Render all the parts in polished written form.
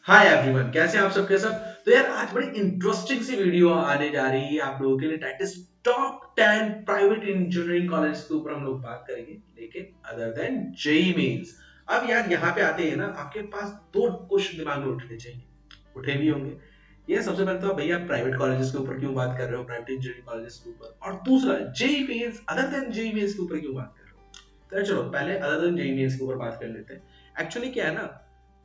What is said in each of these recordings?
Hi everyone, कैसे हैं आप सबके सब। तो यार आज बड़ी इंटरेस्टिंग सी वीडियो आने जा रही है आप लोगों के लिए। That is top 10 private engineering college के ऊपर हम लोग बात करेंगे, लेकिन अदर देन जेई मेंस। अब यार यहाँ पे आते हैं ना, आपके पास दो क्वेश्चन दिमाग में उठने चाहिए, उठे भी होंगे। ये सबसे पहले तो भैया प्राइवेट कॉलेजेस के ऊपर क्यों बात कर रहे हो, प्राइवेट इंजीनियरिंग कॉलेजेस के ऊपर, और दूसरा JEE mains other than JEE mains के ऊपर क्यों बात कर रहे हो। तो चलो पहले अदर देन जेई मेंस के ऊपर बात कर लेते हैं। एक्चुअली क्या है ना,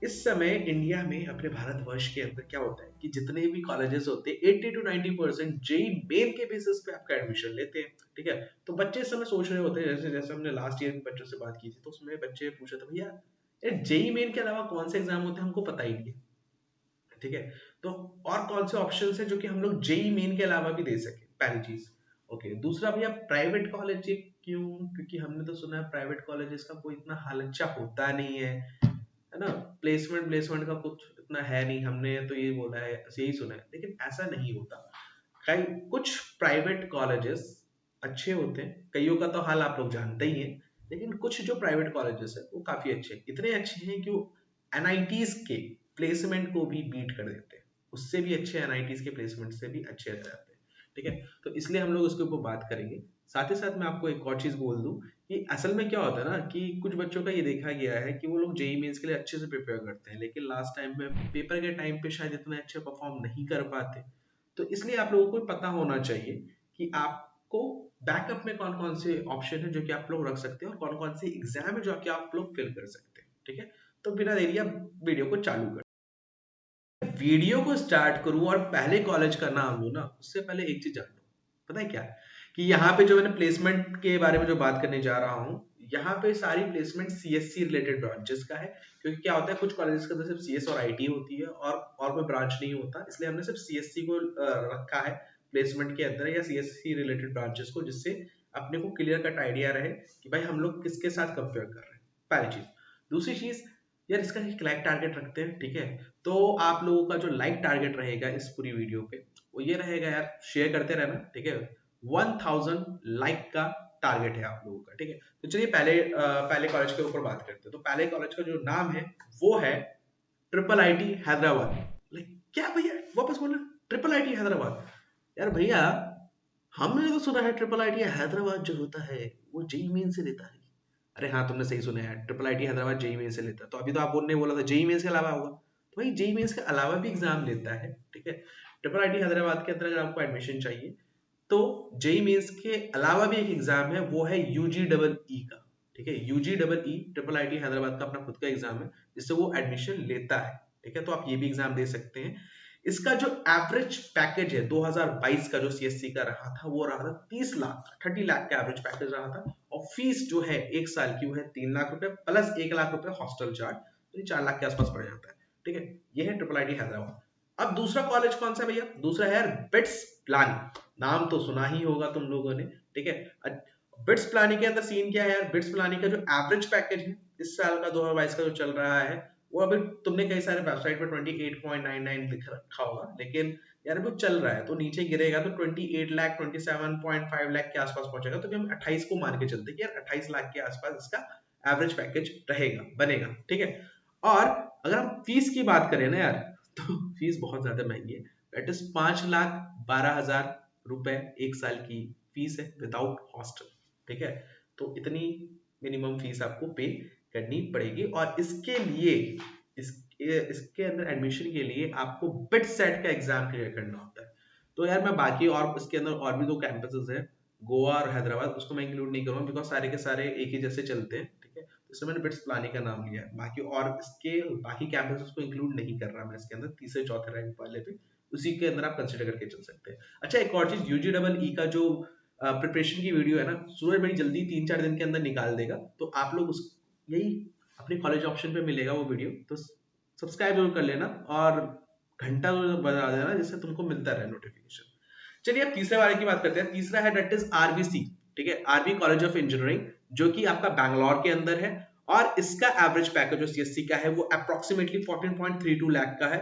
इस समय इंडिया में अपने भारतवर्ष के अंदर क्या होता है कि जितने भी कॉलेजेस होते हैं 80 to 90% जेई मेन के बेसिस पे आपका एडमिशन लेते हैं। ठीक है, तो बच्चे इस समय सोच रहे होते हैं, जैसे जैसे हमने लास्ट ईयर बच्चों से बात की थी, तो उसमें बच्चे पूछे थे भैया ये जेई मेन के अलावा कौन से एग्जाम होते हैं, हमको पता ही नहीं है। ठीक है, तो और कौन से ऑप्शन है जो कि हम लोग जेई मेन के अलावा भी दे सके, पहली चीज। ओके, दूसरा भैया प्राइवेट कॉलेज क्यों, क्योंकि हमने तो सुना है प्राइवेट कॉलेजेस का कोई इतना हाल अच्छा होता नहीं है ना। प्लेसमेंट प्लेसमेंट का कुछ इतना है नहीं, हमने तो ये बोला है, यही सुना है, लेकिन ऐसा नहीं होता। कई कुछ प्राइवेट कॉलेजेस अच्छे होते हैं, कईयों का तो हाल आप लोग जानते ही हैं। लेकिन कुछ जो प्राइवेट कॉलेजेस है वो काफी अच्छे हैं, इतने अच्छे हैं कि वो एनआईटीज के प्लेसमेंट को भी बीट कर देते हैं। उससे भी अच्छे एनआईटीज के प्लेसमेंट से भी अच्छे रह जाते हैं। ठीक है, तो इसलिए हम लोग उसके ऊपर बात करेंगे। साथ ही साथ मैं आपको एक और चीज बोल दूं कि असल में क्या होता है ना, कि कुछ बच्चों का ये देखा गया है कि वो लोग जेई मेंस के लिए अच्छे से प्रिपेयर करते हैं, लेकिन लास्ट टाइम में पेपर के टाइम पे शायद इतने अच्छे परफॉर्म नहीं कर पाते। तो इसलिए आप लोगों को पता होना चाहिए कि आपको बैकअप में कौन कौन से ऑप्शन है जो कि आप लोग रख सकते हैं, और कौन कौन से एग्जाम है जो कि आप लोग फिल कर सकते हैं। ठीक है, तो बिना देरी अब वीडियो को चालू कर, वीडियो को स्टार्ट करूं और पहले कॉलेज का नाम लूं ना, उससे पहले एक चीज जान लो। पता है क्या, कि यहाँ पे जो मैंने प्लेसमेंट के बारे में जो बात करने जा रहा हूँ, यहाँ पे सारी प्लेसमेंट सीएससी रिलेटेड ब्रांचेस का है। क्योंकि क्या होता है, कुछ कॉलेजेस के अंदर सिर्फ सीएस और आईटी होती है और कोई ब्रांच नहीं होता, इसलिए हमने सिर्फ सीएससी को रखा है प्लेसमेंट के अंदर, या सीएससी रिलेटेड ब्रांचेस को, जिससे अपने को क्लियर कट आइडिया रहे कि भाई हम लोग किसके साथ कंपेयर कर रहे हैं। पहली चीज। दूसरी चीज, यार इसका एक लाइक टारगेट रखते हैं। ठीक है, तो आप लोगों का जो लाइक टारगेट रहेगा इस पूरी वीडियो पे, वो ये रहेगा यार, शेयर करते रहना। ठीक है, 1000 लाइक का टारगेट है आप लोगों का। ठीक है, तो चलिए पहले कॉलेज के ऊपर बात करते हैं। तो पहले कॉलेज का जो नाम है वो है ट्रिपल आईटी हैदराबाद। लाइक क्या भैया, वापस बोलना, ट्रिपल आईटी हैदराबाद। यार भैया, हमने तो सुना है ट्रिपल आईटी हैदराबाद जो होता है वो जेई मेन से लेता है। अरे हाँ, तुमने सही सुना है, triple IT Hyderabad JEE main से लेता है। तो अभी तो आप बोलने बोला था जेई मेंस के अलावा होगा, तो भाई जेई मेंस के अलावा भी एग्जाम लेता है। ठीक है, ट्रिपल आईटी हैदराबाद के अंदर अगर आपको एडमिशन चाहिए, तो जेई मेंस के अलावा भी एक एग्जाम है, वो है यूजी डबल ई का। ठीक है, UG double E triple IT Hyderabad का अपना खुद का एग्जाम है, जिससे वो एडमिशन लेता है। ठीक है, तो आप ये भी एग्जाम दे सकते हैं। इसका जो एवरेज पैकेज है 2022 का, जो सीएससी का रहा था, वो रहा था 30 लाख, 30 लाख का एवरेज पैकेज रहा था। और फीस जो है एक साल की, वो है 3 लाख रुपए प्लस 1 लाख रुपए हॉस्टल चार्ज, तो ये 4 लाख के आसपास पड़ जाता है। ठीक है, ये है ट्रिपल आईटी हैदराबाद। अब दूसरा कॉलेज कौन सा है भैया, दूसरा है यार बिट्स प्लानी। नाम तो सुना ही होगा तुम लोगों ने। ठीक है, बिट्स प्लानी के अंदर सीन क्या है यार, बिट्स प्लानी का जो एवरेज पैकेज है इस साल का 2022 का जो चल रहा है, वो अभी तुमने कई सारे वेबसाइट पर 28.99 लिख रखा होगा, लेकिन यार वो चल रहा है तो नीचे गिरेगा तो 28 लाख, 27.5 लाख के आसपास पहुंचेगा। तो हम 28 को मान के चलते हैं कि यार 28 लाख के आसपास इसका एवरेज पैकेज रहेगा, बनेगा। ठीक है, और अगर हम फीस की बात करें ना यार, तो फीस बहुत ज्यादा महंगी है। दैट इज 5,12,000 रुपए एक साल की फीस है विदाउट हॉस्टल। ठीक है, तो इतनी मिनिमम फीस आपको पे करनी पड़ेगी। और इसके लिए इसके अंदर एडमिशन के लिए आपको बिट सेट का एग्जाम क्लियर करना होता है। तो यार मैं बाकी और इसके अंदर और भी दो कैंपसेस है, गोवा और हैदराबाद, उसको मैं इंक्लूड नहीं करूंगा बिकॉज सारे के सारे एक ही जैसे चलते हैं। ठीक है, तो इसमें मैंने बिट्स प्लानी का नाम लिया है, बाकी और इसके बाकी कैंपसेस को इंक्लूड नहीं कर रहा मैं इसके अंदर, तीसरे चौथे रैंक वाले पे, उसी के अंदर आप कंसिडर करके चल सकते हैं। अच्छा, एक और चीज, यूजी डबल ई का जो प्रिपरेशन की वीडियो है ना, सूरज बड़ी जल्दी 3-4 दिन के अंदर निकाल देगा, तो आप लोग उस यही अपने कॉलेज ऑप्शन पे मिलेगा वो वीडियो, तो सब्सक्राइब जरूर कर लेना और घंटा जरूर बजा देना, जिससे तुमको मिलता रहे नोटिफिकेशन। चलिए अब तीसरे वाले की बात करते हैं। तीसरा है दैट इज आरबीसी। ठीक है, आरबी कॉलेज ऑफ इंजीनियरिंग, जो कि आपका बैंगलोर के अंदर है। और इसका एवरेज पैकेज जो सीएससी का है वो अप्रोक्सीमेटली 14.32 लाख का है।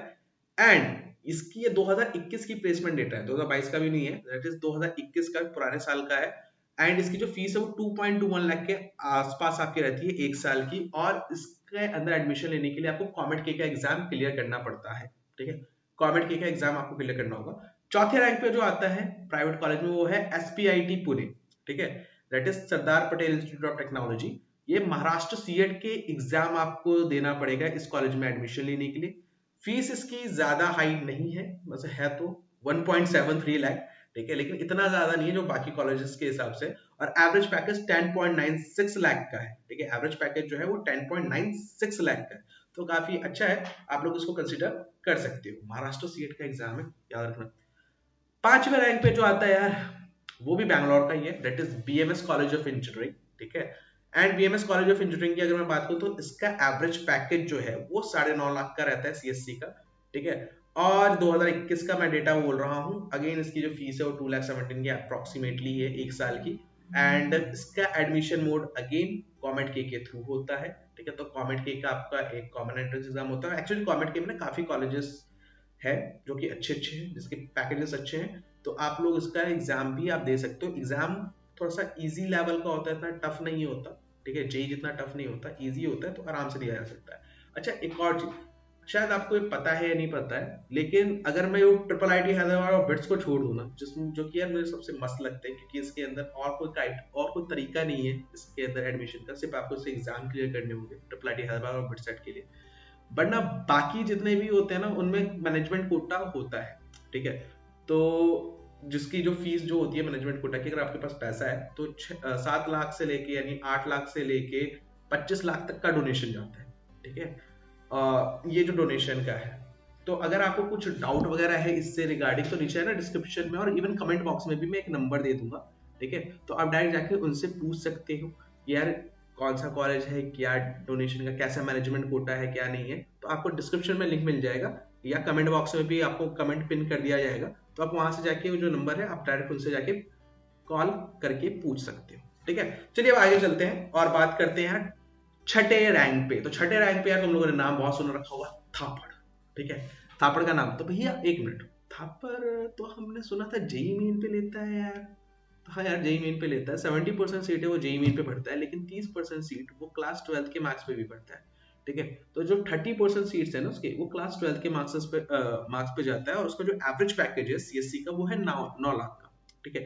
एंड इसकी ये 2021 की प्लेसमेंट डेटा है, 2022 का भी नहीं है, दैट इज 2021 का, पुराने साल का है। एंड इसकी जो फीस है वो 2.21 लाख के आसपास आपकी रहती है एक साल की। और इस इसके अंदर एडमिशन लेने के लिए आपको कॉमेट के का एग्जाम क्लियर करना पड़ता है, ठीक है, कॉमेट के का एग्जाम आपको क्लियर करना होगा। चौथे रैंक पे जो आता है प्राइवेट कॉलेज में वो है एसपीआईटी पुणे, ठीक है, that is Sardar Patel institute of technology. ये महाराष्ट्र सीएट के एग्जाम आपको देना पड़ेगा इस कॉलेज में एडमिशन लेने के लिए। फीस इसकी ज्यादा हाई नहीं है, बस है तो 1.73 लाख, ठीक है, लेकिन इतना ज्यादा नहीं है जो बाकी कॉलेजेस के हिसाब से। और एवरेज पैकेज 10.96 लाख का है, ठीक है, एवरेज पैकेज जो है वो 10.96 लाख का है, तो काफी अच्छा है, आप लोग इसको कंसिडर कर सकते हो। महाराष्ट्र सीएट का एग्जाम है, याद रखना। पांचवें रैंक पे जो आता है यार वो भी बैंगलोर का ही है, that is BMS college of engineering, ठीक है। And BMS college of engineering की अगर मैं बात करूं तो इसका एवरेज पैकेज जो है वो 9.5 लाख का रहता है सीएससी का, ठीक है। और 2021 का मैं डेटा बोल रहा हूं, अगेन इसकी जो फीस है वो 2,17,000 की अप्रोक्सीमेटली है एक साल की। एंड इसका एडमिशन मोड अगेन कॉमेट के थ्रू होता है, ठीक है। तो कॉमेट के का आपका एक कॉमन एंट्रेंस एग्जाम होता है। एक्चुअली कॉमेट के में ना काफी कॉलेजेस है जो कि अच्छे अच्छे हैं, जिसके पैकेजेस अच्छे हैं, तो आप लोग इसका एग्जाम भी आप दे सकते हो। एग्जाम थोड़ा सा इजी लेवल का होता है, इतना टफ नहीं होता, ठीक है, जेई जितना टफ नहीं होता, इजी होता है, तो आराम से दिया जा सकता है। अच्छा एक और चीज, शायद आपको ये पता है या नहीं पता है, लेकिन अगर मैं वो ट्रिपल आईटी हैदराबाद और बिट्स को छोड़ दूं ना, जिसमें जो कि यार मुझे सबसे मस्त लगता है, क्योंकि इसके अंदर और कोई तरीका नहीं है इसके अंदर एडमिशन का, सिर्फ आपको इससे एग्जाम क्लियर करने होंगे ट्रिपल आईटी हैदराबाद और बिट्स के लिए। बट ना बाकी जितने भी होते हैं ना उनमें मैनेजमेंट कोटा होता है, ठीक है। तो जिसकी जो फीस जो होती है मैनेजमेंट कोटा की, अगर आपके पास पैसा है तो 7 लाख से लेके यानी 8 लाख से लेके 25 लाख तक का डोनेशन जाता है, ठीक है। ये जो डोनेशन का है, तो अगर आपको कुछ डाउट वगैरह है इससे रिगार्डिंग तो नीचे है ना डिस्क्रिप्शन में और इवन कमेंट बॉक्स में भी मैं एक नंबर दे दूंगा, ठीक है। तो आप डायरेक्ट जाके उनसे पूछ सकते हो यार कौन सा कॉलेज है, क्या डोनेशन का कैसा मैनेजमेंट कोटा है, क्या नहीं है, तो आपको डिस्क्रिप्शन में लिंक मिल जाएगा या कमेंट बॉक्स में भी आपको कमेंट पिन कर दिया जाएगा, तो आप वहां से जाके वो जो नंबर है आप डायरेक्ट उनसे जाके कॉल करके पूछ सकते हो, ठीक है। चलिए अब आगे चलते हैं और बात करते हैं छठे रैंक पे। तो छठे रैंक पे यार तुम लोगों ने नाम बहुत सुना रखा होगा, थापड़, ठीक है, थापड़ का नाम। तो भैया एक मिनट, थापड़ तो हमने सुना था जेईई मेन पे लेता है यार, तो हाँ यार जेईई मेन पे लेता है, 70% सीट है वो जेईई मेन पे भरता है, लेकिन 30% सीट वो क्लास 12 के मार्क्स पे भी भरता है, ठीक है। तो जो 30% सीट्स है ना उसके, वो क्लास 12 के मार्क्स पे जाता है, और उसका जो एवरेज पैकेज है सीएससी का वो है 9 लाख का, ठीक है।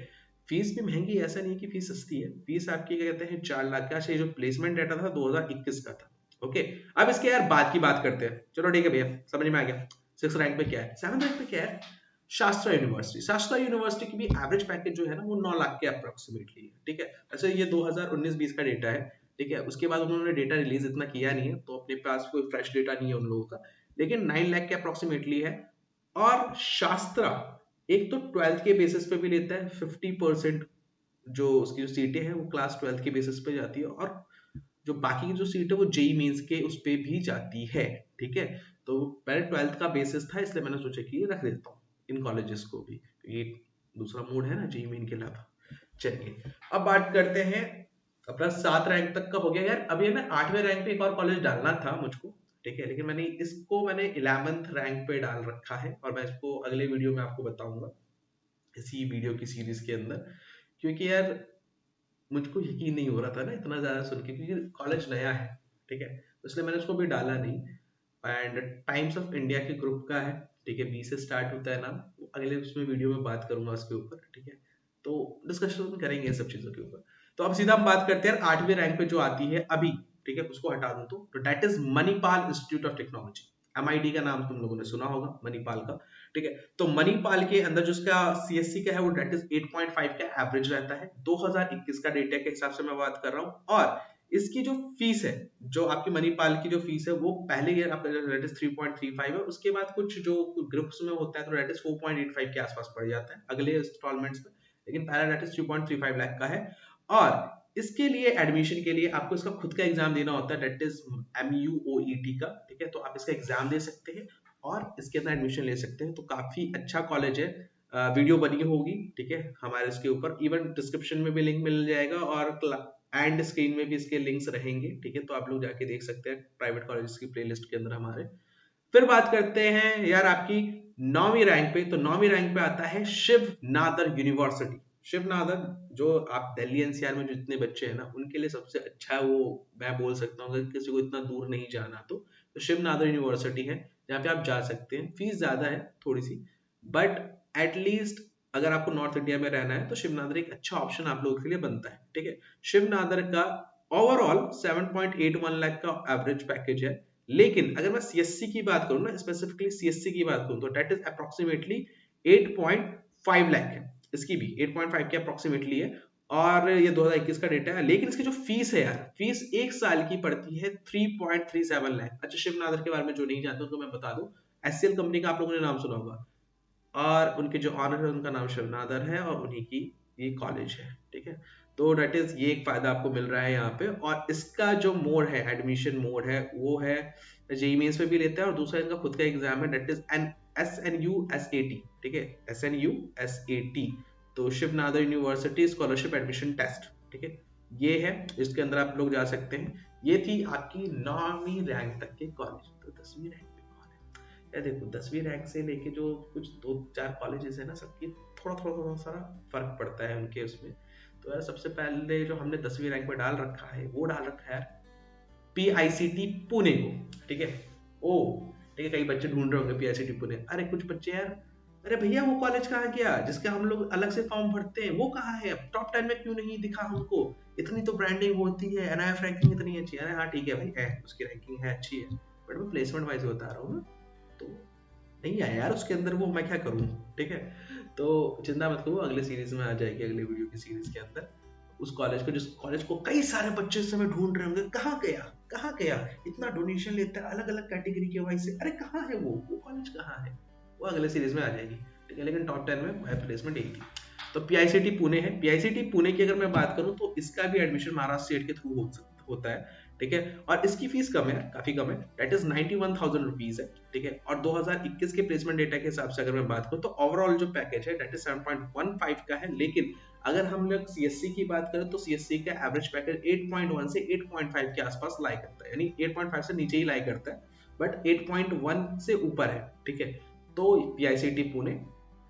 फीस भी महंगी, ऐसा नहीं है कि फीस सस्ती है, फीस आपकी क्या कहते हैं 4 लाख का। अच्छा ये जो प्लेसमेंट डेटा था 2021 का था, ओके। अब इसके यार बाद की बात करते हैं, चलो ठीक है भैया समझ में आ गया। 6 रैंक पे क्या है, 7 रैंक पे क्या है, शास्त्रा यूनिवर्सिटी। शास्त्रा यूनिवर्सिटी की भी एवरेज पैकेज जो है ना वो 9 लाख के अप्रोक्सीमेटली है, ठीक है। अच्छा ये 2019-20 का डेटा है, ठीक है, उसके बाद उन्होंने डेटा रिलीज इतना किया नहीं है, तो अपने पास कोई फ्रेश डेटा नहीं है उन लोगों का, लेकिन 9 लाख के अप्रोक्सीमेटली है। और शास्त्रा एक तो 12th के बेसिस पे भी लेता है, 50% जो उसकी जो सीटें हैं वो क्लास 12th के बेसिस पे जाती है, और जो बाकी की जो सीट है वो जेई मेंस के उस पे भी जाती है, ठीक है। तो पहले 12th का बेसिस था, इसलिए मैंने सोचा कि रख देता हूँ इन कॉलेजेस को भी, ये दूसरा मोड है ना जेई मेन के अलावा। चलिए अब बात करते हैं, अपना 7 रैंक तक का हो गया यार। अभी मैं 8वें रैंक पे एक और कॉलेज डालना था मुझको, ठीक है, लेकिन मैंने 11th रैंक पे डाल रखा है, और मैं इसको अगले वीडियो में आपको बताऊंगा इसी वीडियो की सीरीज के अंदर, क्योंकि यार मुझको यकीन नहीं हो रहा था ना इतना ज्यादा सुन के, क्योंकि कॉलेज नया है, ठीक है, तो इसलिए मैंने उसको भी डाला नहीं। एंड टाइम्स ऑफ इंडिया के ग्रुप का है, ठीक है, बी से स्टार्ट होता है नाम, अगले उसमें वीडियो में बात करूंगा उसके ऊपर, ठीक है, तो डिस्कशन करेंगे सब चीजों के ऊपर। तो अब सीधा हम बात करते हैं 8वें रैंक पे जो आती है अभी, ठीक है, उसको हटा दूं तो that is Manipal institute of technology. MIT का नाम तुम लोगों ने सुना होगा, मणिपाल का, ठीक है। तो मणिपाल के अंदर जो उसका सीएससी का है वो दैट इज 8.5 का एवरेज रहता है, 2021 का डेटा के हिसाब से मैं बात कर रहा हूं। और इसकी जो फीस है, जो आपकी मणिपाल की जो फीस है वो पहले ईयर आपका दैट इज 3.35 है, उसके बाद कुछ जो ग्रुप्स में होता है तो दैट इज 4.85 के आसपास पड़ जाता है अगले इंस्टॉलमेंट्स में, लेकिन पहला दैट इज 3.35 लाख का है। और इसके लिए एडमिशन के लिए आपको इसका खुद का एग्जाम देना होता है, दैट इज MUOET का, ठीक है। तो आप इसका एग्जाम दे सकते हैं और इसके अंदर एडमिशन ले सकते हैं, तो काफी अच्छा कॉलेज है। वीडियो बनी होगी, ठीक है, हमारे इसके ऊपर, इवन डिस्क्रिप्शन में भी लिंक मिल जाएगा और एंड स्क्रीन में भी इसके लिंक्स रहेंगे, ठीक है, तो आप लोग जाके देख सकते हैं प्राइवेट कॉलेजेस की प्लेलिस्ट के अंदर हमारे। फिर बात करते हैं यार आपकी 9वीं रैंक पे। तो 9वीं रैंक पे आता है शिव नादर यूनिवर्सिटी। शिव नादर जो आप दिल्ली एनसीआर में जितने बच्चे हैं ना उनके लिए सबसे अच्छा है, वो मैं बोल सकता हूँ अगर किसी को इतना दूर नहीं जाना तो शिव नादर यूनिवर्सिटी है जहाँ पे आप जा सकते हैं। फीस ज्यादा है थोड़ी सी, बट एटलीस्ट अगर आपको नॉर्थ इंडिया में रहना है तो शिव नादर एक अच्छा ऑप्शन आप लोगों के लिए बनता है। ठीक है, शिव नादर का ओवरऑल 7.81 लाख का एवरेज पैकेज है, लेकिन अगर मैं सीएससी की बात करूँ ना, स्पेसिफिकली सीएससी की बात करूँ तो डेट इज अप्रोक्सीमेटली 8.5 लाख है, इसकी भी 8.5 के अप्रोक्सीमेटली है, और ये 2021 का डेटा है। लेकिन इसकी जो फीस है यार, फीस एक साल की पड़ती है 3.37 लाख। अच्छा, शिव नादर के बारे में जो नहीं जानते उनको मैं बता दूं, एचसीएल कंपनी का आप लोगों ने नाम सुना होगा, और उनके जो ऑनर है उनका नाम शिव नादर है, और उन्हीं की ये कॉलेज है। ठीक है, तो डेट इज ये एक फायदा आपको मिल रहा है यहाँ पे। और इसका जो मोड है, एडमिशन मोड है, वो है जेईई मेंस में भी लेता है, और दूसरा इनका खुद का एग्जाम है, डेट इज एन SNUSAT। ठीक है, SNUSAT, तो Shiv Nadar university scholarship admission test. ठीक है, ये है, इसके अंदर आप लोग जा सकते हैं। ये थी आपकी 9वीं रैंक तक के कॉलेज। तो 10वीं रैंक पे कौन है यार? देखो 10वीं रैंक से लेके जो कुछ 2-4 कॉलेजेस है ना, सबकी थोड़ा सारा फर्क पड़ता है उनके उसमें। तो यार सबसे पहले जो हमने 10वीं रैंक पे डाल रखा है, वो डाल रखा है PICT पुणे को। ठीक है, ओ ठीक है, कई बच्चे ढूंढ रहे होंगे PICT पुणे। अरे कुछ बच्चे यार, अरे भैया वो कॉलेज कहाँ गया जिसका हम लोग अलग से फॉर्म भरते हैं, वो कहाँ है? अब टॉप 10 में क्यों नहीं दिखा हमको? इतनी तो ब्रांडिंग होती है, NIF रैंकिंग इतनी अच्छी है। अरे हाँ ठीक है भाई, है उसकी रैंकिंग है, अच्छी है, बट मैं प्लेसमेंट वाइज बता रहा हूँ ना, तो नहीं आया यार उसके अंदर, वो मैं क्या करूँ? ठीक है, तो चिंता मत करो, अगले सीरीज में आ जाएगी, अगले वीडियो की सीरीज के अंदर उस कॉलेज को, जिस कॉलेज को कई सारे बच्चे इस समय ढूंढ रहे होंगे, कहाँ गया, कहाँ गया, इतना डोनेशन लेता है अलग अलग कैटेगरी के वाइज से, अरे कहाँ है वो कॉलेज कहाँ है? वो अगले सीरीज में आ जाएगी। ठीक है, लेकिन टॉप 10 में प्लेसमेंट यही थी। तो PICT पुणे है। PICT पुणे की अगर मैं बात करूं तो इसका भी एडमिशन महाराष्ट्र स्टेट के थ्रू होता है। ठीक है, और इसकी फीस कम है, काफी कम है, दैट इज 91,000 रुपीज है। ठीक है, और 2021 के प्लेसमेंट डेटा के हिसाब से अगर मैं बात करूं तो ओवरऑल जो पैकेज है दैट इज 7.15 का है। लेकिन अगर हम लोग CSC की बात करें तो CSC का एवरेज पैकेज 8.1 से 8.5 के आसपास लाई करता है, यानी 8.5 से नीचे ही लाई करता है, बट 8.1 से ऊपर है। ठीक है, तो PICT पुणे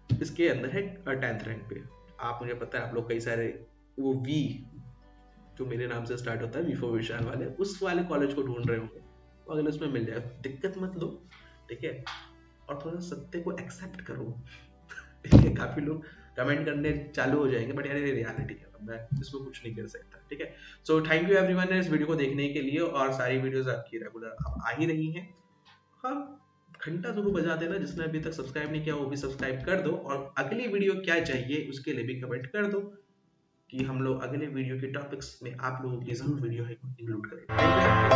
इसके अंदर है 10th रैंक पे। आप, मुझे पता है आप लोग कई सारे वो वी जो मेरे नाम से स्टार्ट होता है, V4 विशाल वाले, उस वाले कॉलेज को ढूंढ रहे होंगे, तो अगले उसमें मिल जाएगा, दिक्कत मत लो। ठीक है, और थोड़ा सत्य को एक्सेप्ट करो। ठीक है, काफी लोग कमेंट करने चालू हो जाएंगे, बट यार ये रियलिटी है, मैं इसमें कुछ नहीं कर सकता। ठीक है, सो थैंक यू एवरीवन इस वीडियो को देखने के लिए, और सारी वीडियोस आपकी रेगुलर अब आ ही रही हैं। हाँ, घंटा जरूर बजा देना, जिसने अभी तक सब्सक्राइब नहीं किया वो भी सब्सक्राइब कर दो, और अगली वीडियो क्या चाहिए उसके लिए भी कमेंट कर दो, कि हम लोग अगले वीडियो के टॉपिक्स में आप लोगों की जरूर वीडियो इंक्लूड करें।